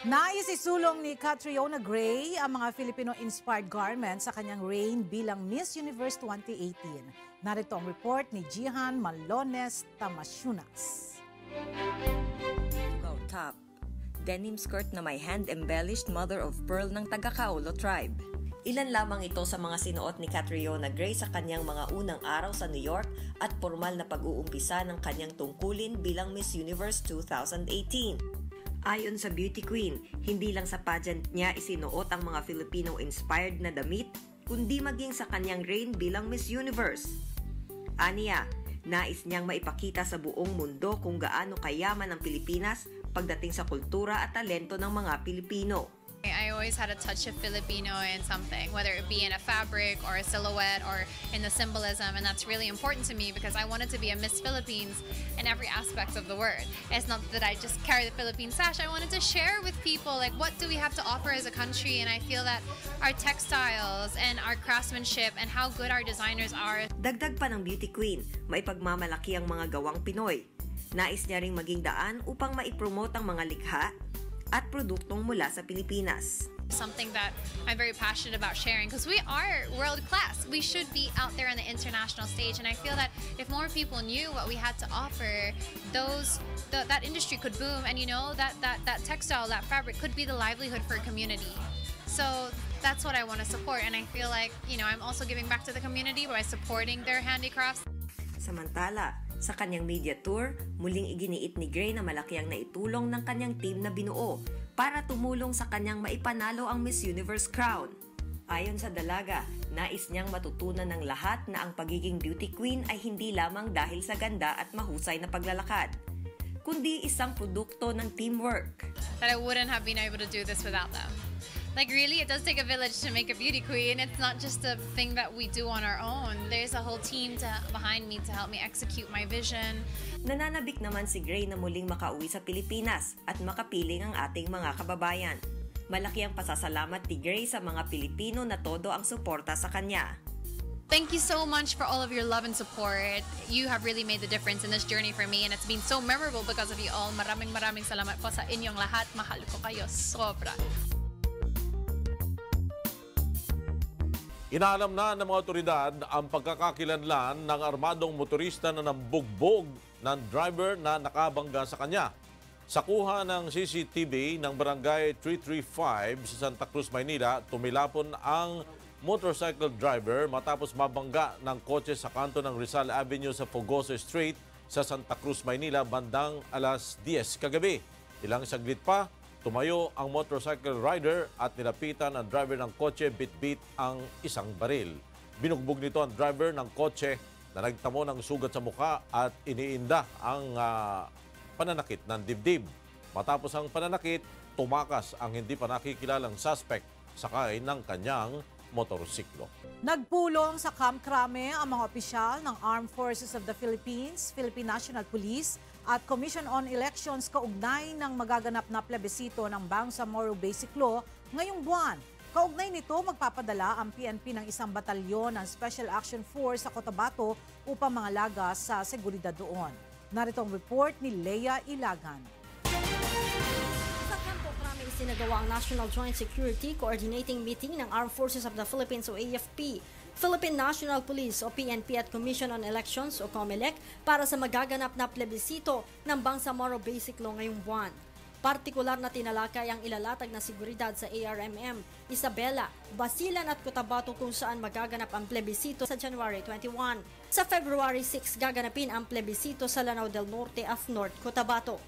Nais isulong ni Catriona Gray ang mga Filipino-inspired garments sa kanyang reign bilang Miss Universe 2018. Narito ang report ni Jihan Malones Tamasunas. Top. Denim skirt na may hand-embellished mother of pearl ng taga-Kaolo tribe. Ilan lamang ito sa mga sinuot ni Catriona Gray sa kanyang mga unang araw sa New York at formal na pag-uumpisa ng kanyang tungkulin bilang Miss Universe 2018. Ayon sa beauty queen, hindi lang sa pageant niya isinuot ang mga Filipino-inspired na damit, kundi maging sa kanyang reign bilang Miss Universe. Aniya, nais niyang maipakita sa buong mundo kung gaano kayaman ang Pilipinas pagdating sa kultura at talento ng mga Pilipino. I always had a touch of Filipino in something, whether it be in a fabric or a silhouette or in the symbolism, and that's really important to me because I wanted to be a Miss Philippines in every aspect of the word. It's not that I just carry the Philippine sash, I wanted to share with people like what do we have to offer as a country, and I feel that our textiles and our craftsmanship and how good our designers are. Dagdag pa ng beauty queen, may pagmamalaki ang mga gawang Pinoy. Nais niya ring maging daan upang maipromote ang mga likha at produktong mula sa Pilipinas. Something that I'm very passionate about sharing because we are world class. We should be out there on the international stage, and I feel that if more people knew what we had to offer, that industry could boom, and that textile, that fabric could be the livelihood for a community. So that's what I want to support, and I feel like I'm also giving back to the community by supporting their handicrafts. Samantala, sa kanyang media tour, muling iginiit ni Gray na malaki ang naitulong ng kanyang team na binuo para tumulong sa kanyang maipanalo ang Miss Universe crown. Ayon sa dalaga, nais niyang matutunan ng lahat na ang pagiging beauty queen ay hindi lamang dahil sa ganda at mahusay na paglalakad, kundi isang produkto ng teamwork. That I wouldn't have been able to do this without them. Like really, it does take a village to make a beauty queen. It's not just a thing that we do on our own. There's a whole team behind me to help me execute my vision. Nananabik naman si Gray na muling makauwi sa Pilipinas at makapiling ang ating mga kababayan. Malaki ang pasasalamat ni Gray sa mga Pilipino na todo ang suporta sa kanya. Thank you so much for all of your love and support. You have really made the difference in this journey for me, and it's been so memorable because of you all. Maraming salamat po sa inyong lahat. Mahal ko kayo sobra. Inaalam na ng mga otoridad ang pagkakakilanlan ng armadong motorista na nambugbog ng driver na nakabangga sa kanya. Sa kuha ng CCTV ng Barangay 335 sa Santa Cruz, Maynila, tumilapon ang motorcycle driver matapos mabangga ng kotse sa kanto ng Rizal Avenue sa Fogoso Street sa Santa Cruz, Maynila bandang alas 10 kagabi. Ilang saglit pa, tumayo ang motorcycle rider at nilapitan ang driver ng kotse bit-bit ang isang baril. Binugbog nito ang driver ng kotse na nagtamo ng sugat sa mukha at iniinda ang pananakit ng dibdib. Matapos ang pananakit, tumakas ang hindi pa nakikilalang suspect sakay ng kanyang motorsiklo. Nagpulong sa Camp Crame ang mga opisyal ng Armed Forces of the Philippines, Philippine National Police at Commission on Elections kaugnay ng magaganap na plebisito ng Bangsamoro Basic Law ngayong buwan. Kaugnay nito, magpapadala ang PNP ng isang batalyon ng Special Action Force sa Cotabato upang mangalaga sa seguridad doon. Narito ang report ni Leia Ilagan. Sinagawa ang National Joint Security Coordinating Meeting ng Armed Forces of the Philippines o AFP, Philippine National Police o PNP at Commission on Elections o COMELEC para sa magaganap na plebisito ng Bangsamoro Basic Law ngayong buwan. Partikular na tinalakay ang ilalatag na seguridad sa ARMM, Isabela, Basilan at Cotabato kung saan magaganap ang plebisito sa January 21. Sa February 6 gaganapin ang plebisito sa Lanao del Norte of North Cotabato.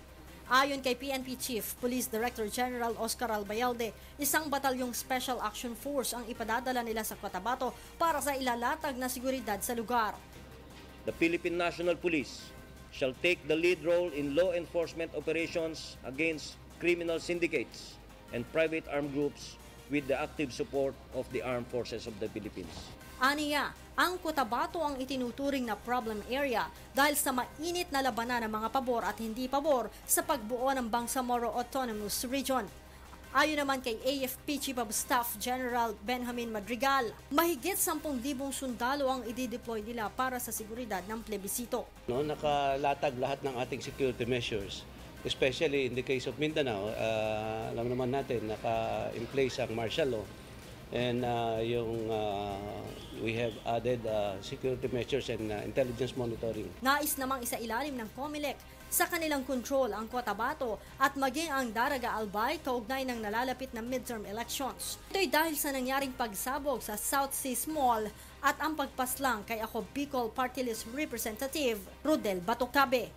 Ayon kay PNP Chief Police Director General Oscar Albayalde, isang batalyong Special Action Force ang ipadadala nila sa Cotabato para sa ilalatag na seguridad sa lugar. The Philippine National Police shall take the lead role in law enforcement operations against criminal syndicates and private armed groups with the active support of the Armed Forces of the Philippines. Aniya, ang Cotabato ang itinuturing na problem area dahil sa mainit na labanan ng mga pabor at hindi pabor sa pagbuo ng Bangsamoro Autonomous Region. Ayon naman kay AFP Chief of Staff General Benjamin Madrigal, mahigit 10,000 sundalo ang i-deploy nila para sa seguridad ng plebisito. Nakalatag lahat ng ating security measures especially in the case of Mindanao, alam naman natin, naka-in place ang martial law. And we have added security measures and intelligence monitoring. Nais namang isailalim ng COMELEC sa kanilang control ang Cotabato at maging ang Daraga Albay kaugnay ng nalalapit na midterm elections. Ito'y dahil sa nangyaring pagsabog sa South Seas Mall at ang pagpaslang kay ako Bicol Party List Representative Rodel Batucabe.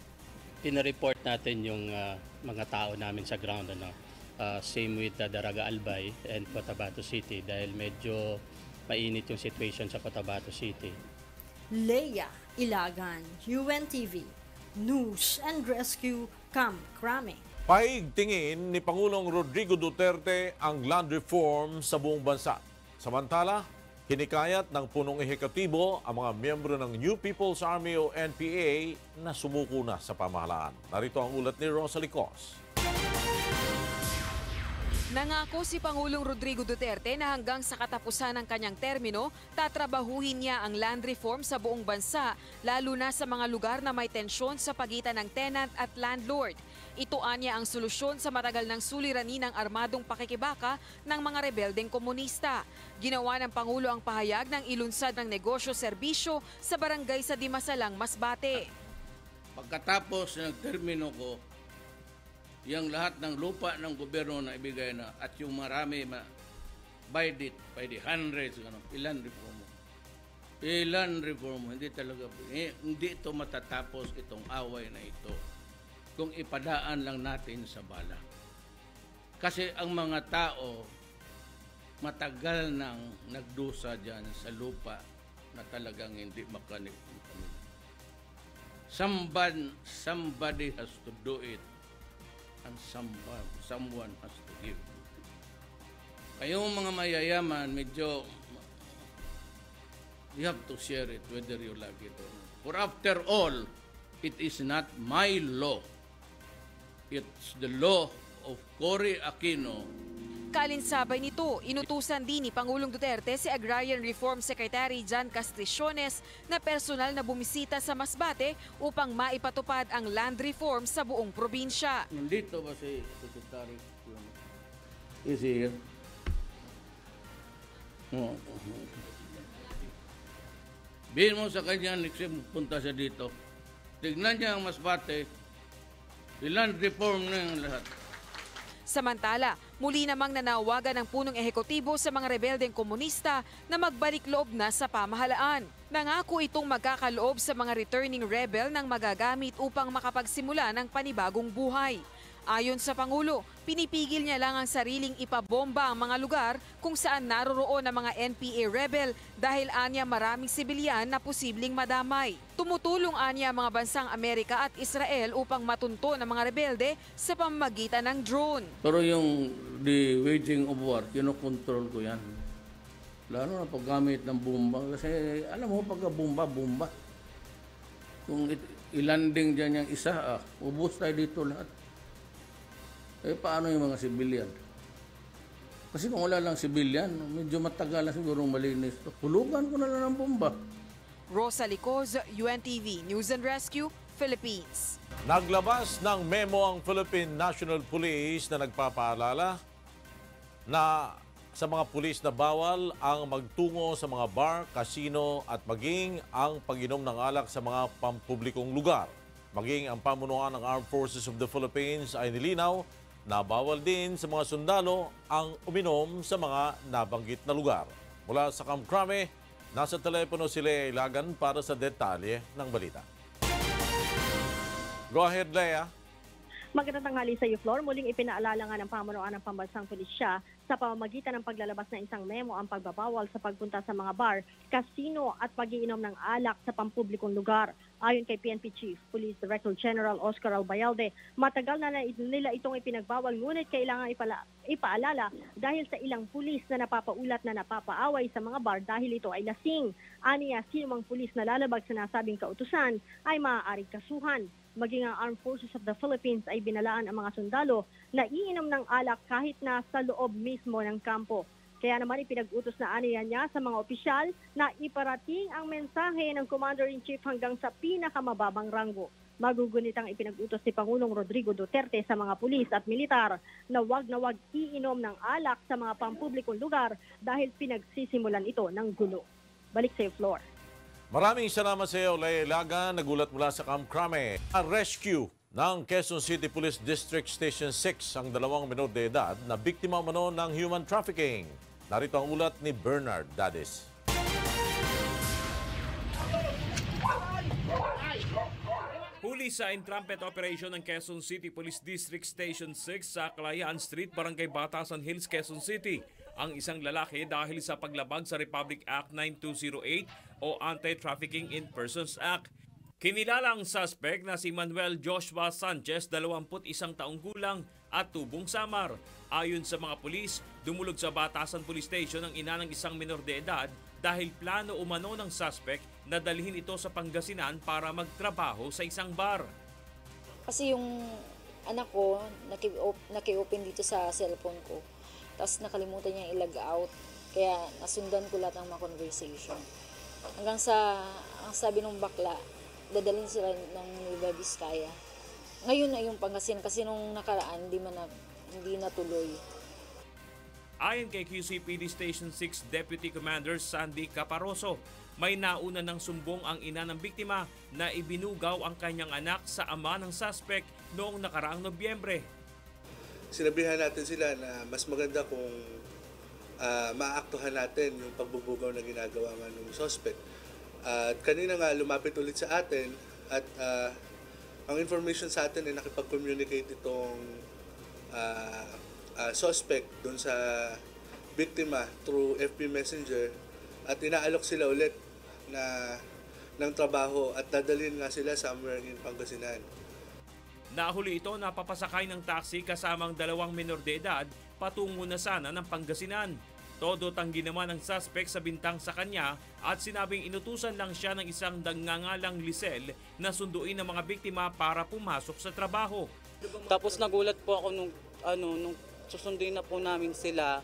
Pinareport natin yung mga tao namin sa ground. Same with Daraga Albay and Cotabato City dahil medyo mainit yung situation sa Cotabato City. Leia Ilagan, UNTV, News and Rescue, Camp Crame. Paigtingin ni Pangulong Rodrigo Duterte ang land reform sa buong bansa. Samantala, hinikayat ng punong ehekutibo ang mga miyembro ng New People's Army o NPA na sumuko na sa pamahalaan. Narito ang ulat ni Rosalie Cos. Nangako si Pangulong Rodrigo Duterte na hanggang sa katapusan ng kanyang termino, tatrabahuhin niya ang land reform sa buong bansa, lalo na sa mga lugar na may tensyon sa pagitan ng tenant at landlord. Ito anya ang solusyon sa matagal ng suliranin ng armadong pakikibaka ng mga rebeldeng komunista. Ginawa ng Pangulo ang pahayag ng ilunsad ng negosyo-serbisyo sa barangay sa Dimasalang, Masbate. Pagkatapos ng termino ko, yung lahat ng lupa ng gobyerno na ibigay na at yung marami by the hundreds, ilan reform, hindi talaga, hindi ito matatapos itong away na ito kung ipadaan lang natin sa bala. Kasi ang mga tao matagal nang nagdusa dyan sa lupa na talagang hindi makanik. Somebody has to do it. And someone has to give. Kayong mga mayayaman, medyo you have to share it whether you like it or not. For after all, it is not my law. It's the law of Cory Aquino. Kalinsabay nito, inutusan din ni Pangulong Duterte si Agrarian Reform Secretary John Castriciones na personal na bumisita sa Masbate upang maipatupad ang land reform sa buong probinsya. Nandito ba si Secretary? Is he here? Bihin mo sa kanya, next punta siya dito. Tignan niya ang Masbate, land reform na yung lahat. Samantala, muli namang nanawagan ng punong ehekutibo sa mga rebeldeng komunista na magbalik loob na sa pamahalaan. Nangako itong magkakaloob sa mga returning rebel ng magagamit upang makapagsimula ng panibagong buhay. Ayon sa Pangulo, pinipigil niya lang ang sariling ipabomba ang mga lugar kung saan naroroon ang mga NPA rebel dahil anya maraming sibilyan na posibleng madamay. Tumutulong anya ang mga bansang Amerika at Israel upang matunto ng mga rebelde sa pamamagitan ng drone. Pero yung the waging of war, kinokontrol ko yan. Lalo na paggamit ng bomba. Kasi alam mo, pagka-bomba. Kung ilanding dyan yung isa, ubos tayo dito lahat. Paano yung mga sibilyan? Kasi kung wala lang sibilyan, medyo matagal na siguro malinis. Hulugan ko na lang ng bomba. Rosalie Cos, UNTV, News and Rescue, Philippines. Naglabas ng memo ang Philippine National Police na nagpapaalala na sa mga pulis na bawal ang magtungo sa mga bar, casino at maging ang pag-inom ng alak sa mga pampublikong lugar. Maging ang pamunuan ng Armed Forces of the Philippines ay nilinaw na bawal din sa mga sundalo ang uminom sa mga nabanggit na lugar. Mula sa Camp Crame, nasa telepono si Lea Ilagan para sa detalye ng balita. Go ahead, Lea. Magandang tanghali sa iyo, Flor. Muling ipinaalala nga ng pamunuan ng pambansang pulisya sa pamamagitan ng paglalabas ng isang memo ang pagbabawal sa pagpunta sa mga bar, casino at pag-iinom ng alak sa pampublikong lugar. Ayon kay PNP Chief Police Director General Oscar Albayalde, matagal na nila itong ipinagbawal ngunit kailangan ipaalala dahil sa ilang pulis na napapaulat na napapaaway sa mga bar dahil ito ay lasing. Aniya, sino mang pulis na lalabag sa nasabing kautusan ay maaaring kasuhan. Maging ang Armed Forces of the Philippines ay binalaan ang mga sundalo na iinom ng alak kahit na sa loob mismo ng kampo. Kaya naman ipinag-utos na aniya niya sa mga opisyal na iparating ang mensahe ng Commander-in-Chief hanggang sa pinakamababang ranggo. Magugunitang ipinag-utos si Pangulong Rodrigo Duterte sa mga pulis at militar na wag iinom ng alak sa mga pampublikong lugar dahil pinagsisimulan ito ng gulo. Balik sa iyo, Flor. Maraming salamat sa iyo, Leia Ilaga. Nagulat mula sa Camp Crame. Rescue ng Quezon City Police District Station 6 ang 2 menor de edad na biktima umano ng human trafficking. Narito ang ulat ni Bernard Dadis. Huli sa entrampment operation ng Quezon City Police District Station 6 sa Kalayaan Street, Barangay Batasan Hills, Quezon City, ang isang lalaki dahil sa paglabag sa Republic Act 9208 o Anti-Trafficking in Persons Act. Kinilala ang suspect na si Manuel Joshua Sanchez, 21 taong gulang at tubong Samar. Ayon sa mga pulis, dumulog sa Batasan Police Station ang ina ng isang minor de edad dahil plano umano ng suspect na dalhin ito sa Pangasinan para magtrabaho sa isang bar. Kasi yung anak ko, naki-open dito sa cellphone ko. Tapos nakalimutan niya i-log out. Kaya nasundan ko lahat ng mga conversation. Hanggang sa, ang sabi ng bakla, dadalhin sila ng Nueva Vizcaya. Ngayon na yung Pangasinan kasi nung nakaraan, hindi natuloy. Ayon kay QCPD Station 6 Deputy Commander Sandy Caparoso, may nauna ng sumbong ang ina ng biktima na ibinugaw ang kanyang anak sa ama ng suspect noong nakaraang Nobyembre. Sinabihan natin sila na mas maganda kung maaktuhan natin yung pagbubugaw na ginagawa ng suspect. At kanina nga lumapit ulit sa atin at ang information sa atin ay nakipag-communicate itong suspect doon sa biktima through FB Messenger at inaalok sila ulit ng trabaho at dadalhin nga sila somewhere in Pangasinan. Nahuli ito na papasakay ng taxi kasamang 2 menor de edad patungo na sana ng Pangasinan. Todo tanggi naman ang suspect sa bintang sa kanya at sinabing inutusan lang siya ng isang nagngangalang Lisel na sunduin ang mga biktima para pumasok sa trabaho. Tapos nagulat po ako nung susunduin na po namin sila,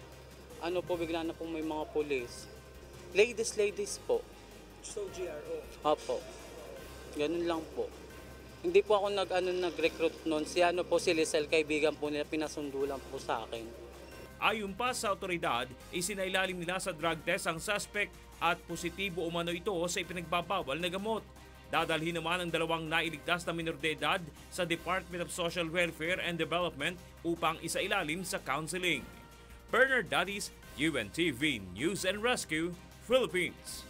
bigla na po may mga pulis. Ladies po. So GRO? Opo. Ganun lang po. Hindi po ako nag-recruit noon. Si Lisel, kaibigan po nila, pinasundo lang po sa akin. Ayon pa sa otoridad, isinailalim nila sa drug test ang suspect at positibo umano ito sa ipinagbabawal na gamot. Dadalhin naman ang 2 nailigtas na minor de edad sa Department of Social Welfare and Development upang isailalim sa counseling. Bernard Dadis, UNTV News and Rescue, Philippines.